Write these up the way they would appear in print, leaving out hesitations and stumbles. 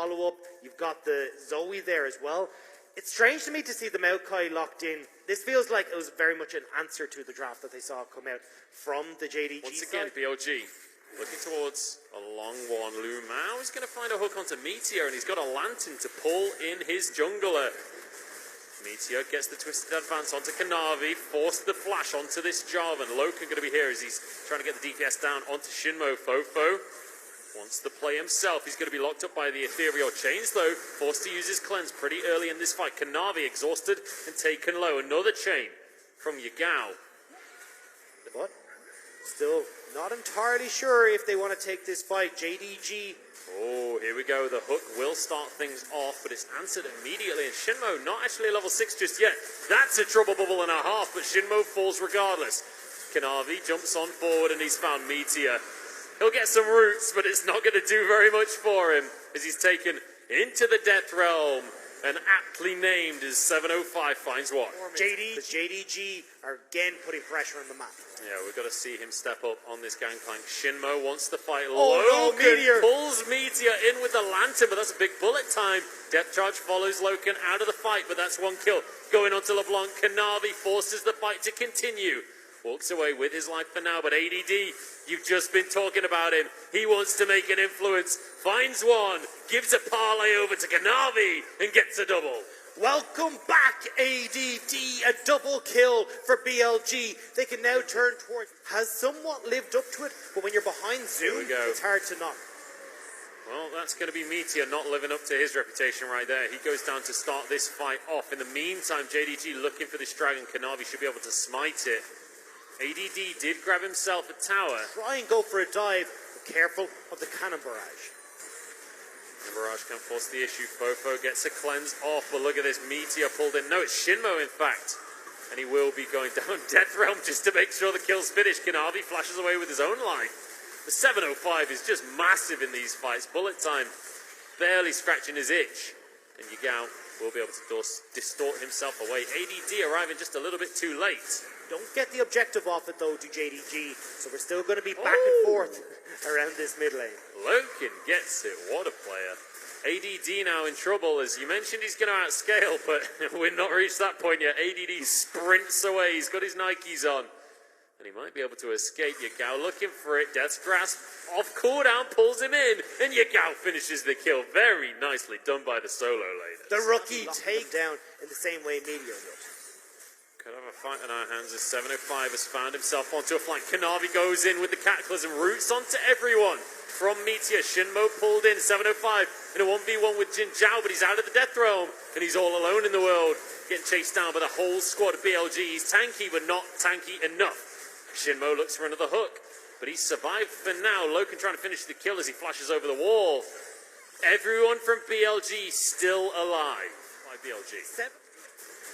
follow-up. You've got the Zoe there as well. It's strange to me to see the Maokai locked in. This feels like it was very much an answer to the draft that they saw come out from the JDG Once again, side. BLG looking towards a long one. Lu Mao is going to find a hook onto Meteor, and he's got a lantern to pull in his jungler. Meteor gets the twisted advance onto Kanavi, forced the flash onto this Jarvan. Loken going to be here as he's trying to get the DPS down onto Shinmo. Fofo wants to play himself. He's going to be locked up by the ethereal chains, though. Forced to use his cleanse pretty early in this fight. Kanavi exhausted and taken low. Another chain from Yagao. But still not entirely sure if they want to take this fight. JDG. Oh, here we go. The hook will start things off, but it's answered immediately. And Shinmo not actually a level 6 just yet. That's a trouble bubble and a half, but Shinmo falls regardless. Kanavi jumps on forward and he's found Meteor. He'll get some roots, but it's not going to do very much for him as he's taken into the Death Realm. And aptly named as 705 finds what? JDG are again putting pressure on the map. Yeah, we've got to see him step up on this gangplank. Shinmo wants to fight. Oh, Loken no, Meteor pulls Meteor in with the lantern, but that's a big bullet time. Depth charge follows Loken out of the fight, but that's one kill. Going on to LeBlanc, Kanavi forces the fight to continue. Walks away with his life for now, but ADD, you've just been talking about him. He wants to make an influence, finds one, gives a parlay over to Kanavi, and gets a double. Welcome back, ADD. A double kill for BLG. They can now turn towards. Has somewhat lived up to it, but when you're behind Zoom, it's hard to knock. Well, that's going to be Meteor not living up to his reputation right there. He goes down to start this fight off. In the meantime, JDG looking for this dragon. Kanavi should be able to smite it. ADD did grab himself a tower. Try and go for a dive, but careful of the cannon barrage. The barrage can force the issue. Fofo gets a cleanse off, but look at this. Meteor pulled in. No, it's Shinmo, in fact. And he will be going down Death Realm just to make sure the kill's finished. Kanavi flashes away with his own life. The 705 is just massive in these fights. Bullet time barely scratching his itch. And Yagao will be able to distort himself away. ADD arriving just a little bit too late. Don't get the objective off it, though, to JDG. So we're still going to be back and forth around this mid lane. Loken gets it. What a player. ADD now in trouble. As you mentioned, he's going to outscale, but we've not reached that point yet. ADD sprints away. He's got his Nikes on. And he might be able to escape. Yagao looking for it. Death's Grasp off cooldown, pulls him in. And Yagao finishes the kill. Very nicely done by the solo laner. The rookie take down in the same way Meteor would. Could have a fight in our hands as 705 has found himself onto a flank. Kanavi goes in with the Cataclysm, roots onto everyone. From Meteor, Shinmo pulled in, 705 in a 1v1 with Jin Zhao, but he's out of the Death Realm, and he's all alone in the world, getting chased down by the whole squad of BLG. He's tanky, but not tanky enough. Shinmo looks for another hook, but he's survived for now. Loken trying to finish the kill as he flashes over the wall. Everyone from BLG still alive by BLG.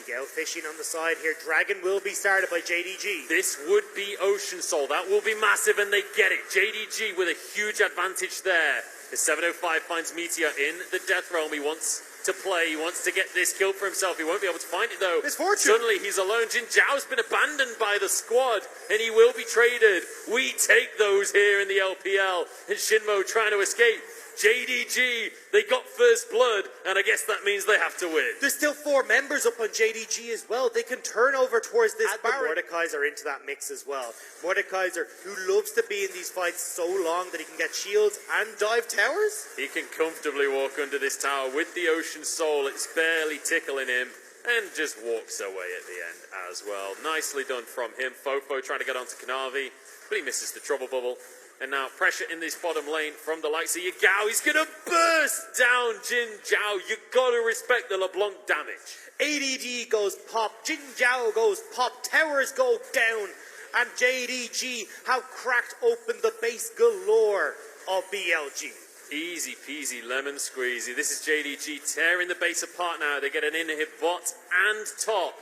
Miguel fishing on the side here. Dragon will be started by JDG. This would be Ocean Soul. That will be massive, and they get it. JDG with a huge advantage there. The 705 finds Meteor in the Death Realm. He wants to play. He wants to get this kill for himself. He won't be able to find it, though. Misfortune. Suddenly, he's alone. Jin Zhao's been abandoned by the squad, and he will be traded. We take those here in the LPL. And Shinmo trying to escape. JDG, they got first blood, and I guess that means they have to win. There's still 4 members up on JDG as well. They can turn over towards this barrel. Mordekaiser into that mix as well. Mordekaiser, who loves to be in these fights so long that he can get shields and dive towers. He can comfortably walk under this tower with the Ocean Soul. It's barely tickling him, and just walks away at the end as well. Nicely done from him. Fofo trying to get onto Kanavi, but he misses the trouble bubble. And now pressure in this bottom lane from the likes of Yagao. He's going to burst down Jin Zhao. You got to respect the LeBlanc damage. ADD goes pop. Jin Zhao goes pop. Towers go down. And JDG have cracked open the base galore of BLG. Easy peasy lemon squeezy. This is JDG tearing the base apart now. They get an in-hit bot and top.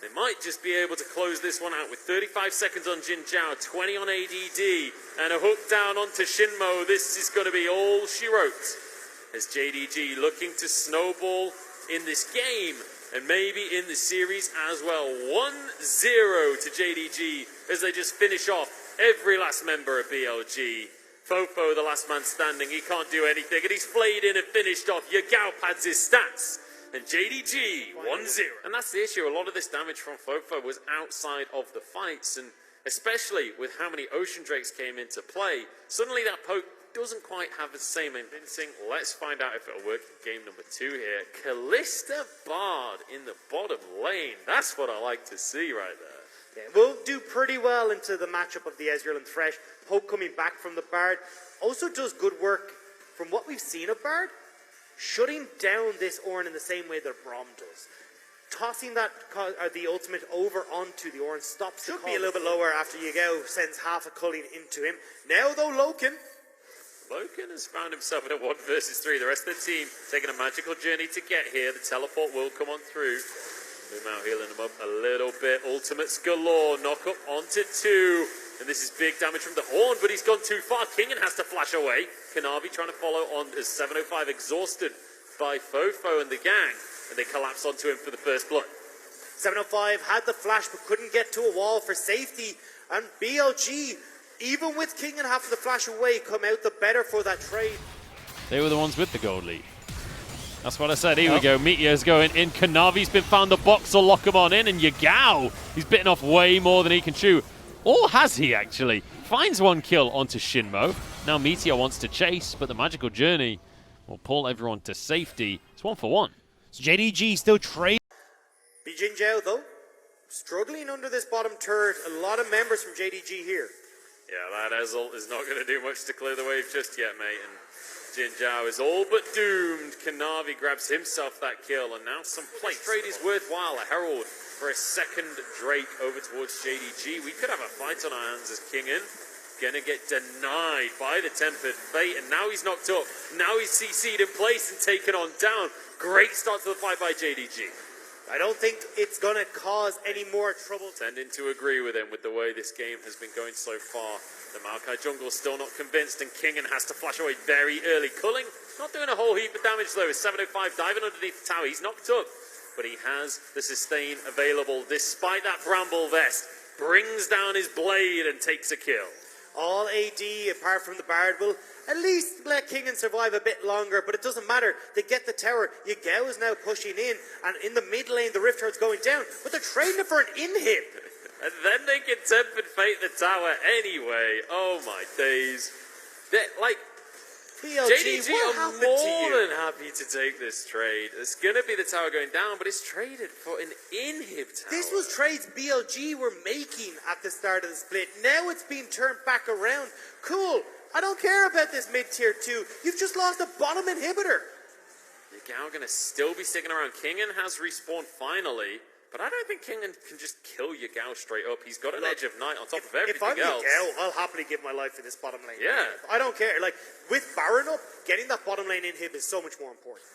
They might just be able to close this one out with 35 seconds on Jin Zhao, 20 on ADD, and a hook down onto Shinmo. This is going to be all she wrote. As JDG looking to snowball in this game, and maybe in the series as well. 1-0 to JDG as they just finish off every last member of BLG. Fofo, the last man standing, he can't do anything, and he's flayed in and finished off. Yagao pads his stats, and JDG 1-0. And that's the issue, a lot of this damage from Fofo was outside of the fights, and especially with how many Ocean Drakes came into play, suddenly that poke doesn't quite have the same convincing. Let's find out if it'll work in game number 2 here. Callista Bard in the bottom lane. That's what I like to see right there. Yeah, we'll do pretty well into the matchup of the Ezreal and Thresh. Poke coming back from the Bard also does good work from what we've seen of Bard, shutting down this Ornn in the same way that Braum does. Tossing that the ultimate over onto the Ornn stops. Should be a little bit lower after Yagao sends half a culling into him. Now though, Loken has found himself in a 1 versus 3. The rest of the team taking a magical journey to get here. The teleport will come on through. Now healing him up a little bit. Ultimates galore. Knock up onto 2. And this is big damage from the Ornn, but he's gone too far. Kingen has to flash away. Kanavi trying to follow on as 705 exhausted by Fofo and the gang. And they collapse onto him for the first blood. 705 had the flash but couldn't get to a wall for safety. And BLG, even with King and half of the flash away, come out the better for that trade. They were the ones with the gold lead. That's what I said. Here we go. Meteor's going in. Kanavi's been found. The box will lock him on in. And Yagao, he's bitten off way more than he can chew. Or has he, actually? Finds 1 kill onto Shinmo. Now Meteor wants to chase, but the magical journey will pull everyone to safety. It's 1 for 1. So JDG still trade. Bijin Zhao, though, struggling under this bottom turret. A lot of members from JDG here. Yeah, that Ezreal is not going to do much to clear the wave just yet, mate. And Jin Zhao is all but doomed. Kanavi grabs himself that kill, and now some plate trade is worthwhile. A Herald for a second Drake over towards JDG. We could have a fight on our hands as Kingen. Gonna get denied by the Tempered Fate, and now he's knocked up. Now he's CC'd in place and taken on down. Great start to the fight by JDG. I don't think it's going to cause any more trouble. Tending to agree with him with the way this game has been going so far. The Maokai jungle still not convinced, and Kingen has to flash away very early. Culling not doing a whole heap of damage though. 705 diving underneath the tower. He's knocked up, but he has the sustain available despite that bramble vest. Brings down his blade and takes a kill. All AD, apart from the Bard, will at least let Kingen survive a bit longer, but it doesn't matter. They get the tower. Yagao is now pushing in, and in the mid lane, the Rift Herald's going down, but they're trading it for an inhib. And then they can Tempered Fate the tower anyway. Oh my days. They're, like, BLG, JDG what are happened to more you? than happy to take this trade. It's going to be the tower going down, but it's traded for an inhib tower. This was trades BLG were making at the start of the split. Now it's being turned back around. Cool. I don't care about this mid-tier 2. You've just lost a bottom inhibitor. Yagao going to still be sticking around. Kingen has respawned finally, but I don't think Kingen can just kill Yagao straight up. He's got an Edge of Night on top of everything else. If I'm else. Yagao, I'll happily give my life for this bottom lane. Yeah. I don't care. Like, with Baron up, getting that bottom lane inhib is so much more important.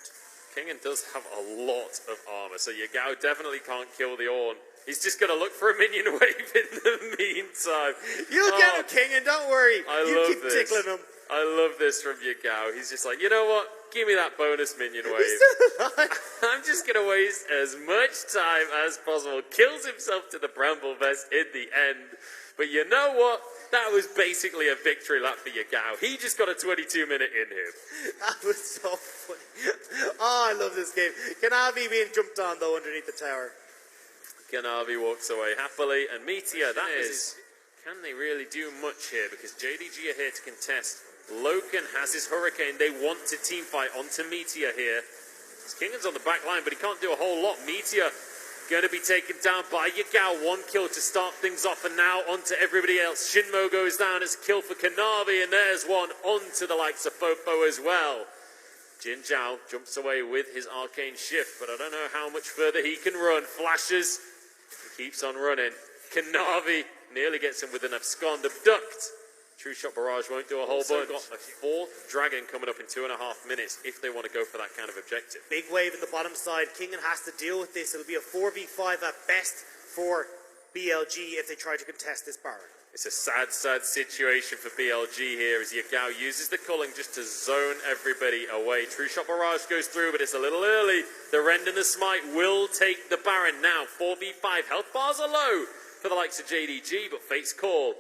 Kingen does have a lot of armor, so Yagao definitely can't kill the Ornn. He's just going to look for a minion wave in the meantime. You'll get him, Kingen, don't worry. You keep this. tickling him. I love this from Yagao. He's just like, you know what? Give me that bonus minion wave. I'm just going to waste as much time as possible. Kills himself to the Bramble Vest in the end. But you know what? That was basically a victory lap for Yagao. He just got a 22-minute inhib. That was so funny. Oh, I love this game. Kanavi being jumped on, though, underneath the tower. Kanavi walks away happily, and Meteor, that is, can they really do much here? Because JDG are here to contest. Loken has his Hurricane. They want to teamfight onto Meteor here. Kingen's on the back line, but he can't do a whole lot. Meteor going to be taken down by Yagao. 1 kill to start things off, and now onto everybody else. Shinmo goes down as a kill for Kanavi, and there's one onto the likes of Fofo as well. Jin Zhao jumps away with his Arcane Shift, but I don't know how much further he can run. Flashes. Keeps on running. Kanavi nearly gets him with an abscond. Abduct. True Shot Barrage won't do a whole bunch. Got a 4th Dragon coming up in 2.5 minutes if they want to go for that kind of objective. Big wave in the bottom side. Kingen has to deal with this. It'll be a 4v5 at best for BLG if they try to contest this Baron. It's a sad, sad situation for BLG here as Yagao uses the culling just to zone everybody away. True Shot Barrage goes through, but it's a little early. The Rend and the Smite will take the Baron now. 4v5. Health bars are low for the likes of JDG, but Fate's Call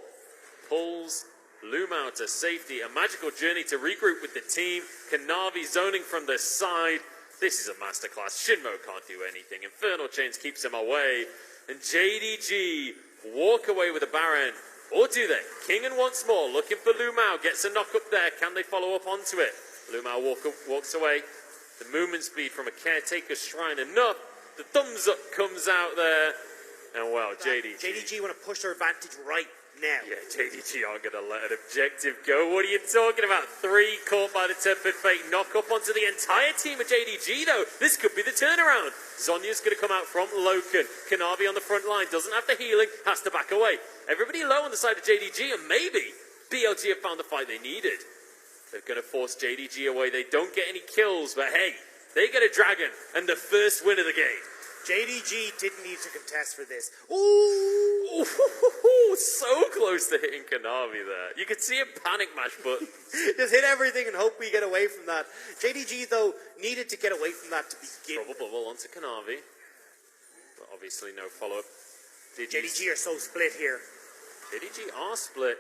pulls Lumao to safety, a magical journey to regroup with the team. Kanavi zoning from the side. This is a masterclass. Shinmo can't do anything. Infernal Chains keeps him away. And JDG walk away with a Baron. Or do they? Kingen once more, looking for Lumao. Gets a knock up there. Can they follow up onto it? Lumao walks away. The movement speed from a Caretaker's Shrine enough. The thumbs up comes out there. And well, JDG want to push their advantage right now. Yeah, JDG aren't going to let an objective go. What are you talking about? 3 caught by the Tempered Fate. Knock up onto the entire team of JDG, though. This could be the turnaround. Zonya's going to come out from Loken. Kanavi on the front line. Doesn't have the healing. Has to back away. Everybody low on the side of JDG, and maybe BLG have found the fight they needed. They're going to force JDG away. They don't get any kills, but hey, they get a dragon and the first win of the game. JDG didn't need to contest for this. Ooh! So close to hitting Kanavi there. You could see him panic mash, but just hit everything and hope we get away from that. JDG, though, needed to get away from that to begin. Trouble bubble onto Kanavi. But obviously no follow-up. JDG are so split here. JDG are split.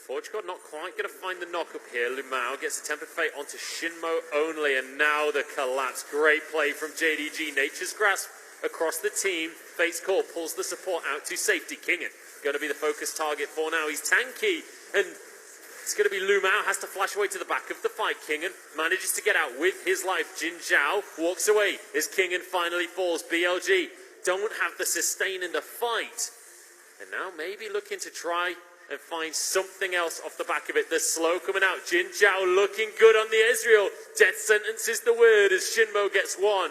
Forge God not quite going to find the knock up here. Lumao gets a Tempered Fate onto Shinmo only, and now the collapse. Great play from JDG. Nature's Grasp across the team. Fate's Call pulls the support out to safety. Kingen going to be the focus target for now. He's tanky, and it's going to be Lumao. Has to flash away to the back of the fight. Kingen manages to get out with his life. Jin Zhao walks away as Kingen finally falls. BLG don't have the sustain in the fight. And now maybe looking to try and find something else off the back of it. The slow coming out. Jin Zhao looking good on the Ezreal. Death sentence is the word as Shinmo gets one.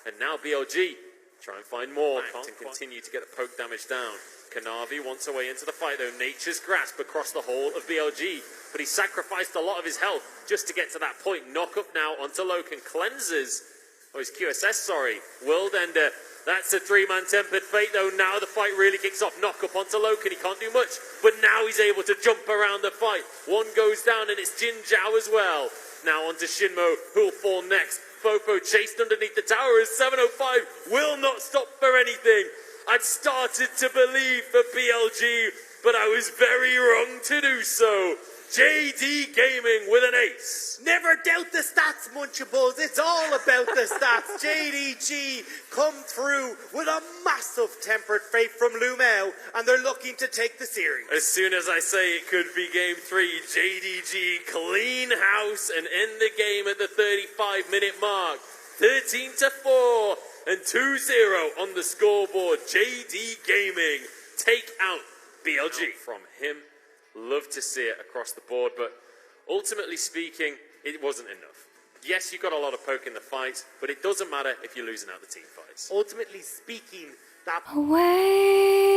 And now BLG try and find more. Can't continue to get the poke damage down. Kanavi wants away into the fight though. Nature's Grasp across the whole of BLG. But he sacrificed a lot of his health just to get to that point. Knock up now onto Loken. Cleanses. Oh, his QSS, sorry. World Ender. That's a 3-man Tempered Fate, though. Now the fight really kicks off. Knock up onto Loken. He can't do much, but now he's able to jump around the fight. One goes down, and it's Jin Zhao as well. Now onto Shinmo, who'll fall next. Fofo chased underneath the tower as 705 will not stop for anything. I'd started to believe for BLG, but I was very wrong to do so. JD Gaming with an ace. Never doubt the stats, Munchables. It's all about the stats. JDG come through with a massive Tempered Fate from Lumao, and they're looking to take the series. As soon as I say it could be game 3, JDG clean house and end the game at the 35-minute mark. 13-4 and 2-0 on the scoreboard. JD Gaming take out BLG from him. Love to see it across the board, but ultimately speaking, it wasn't enough. Yes, you got a lot of poke in the fight, but it doesn't matter if you're losing out the team fights. Ultimately speaking, that... Away.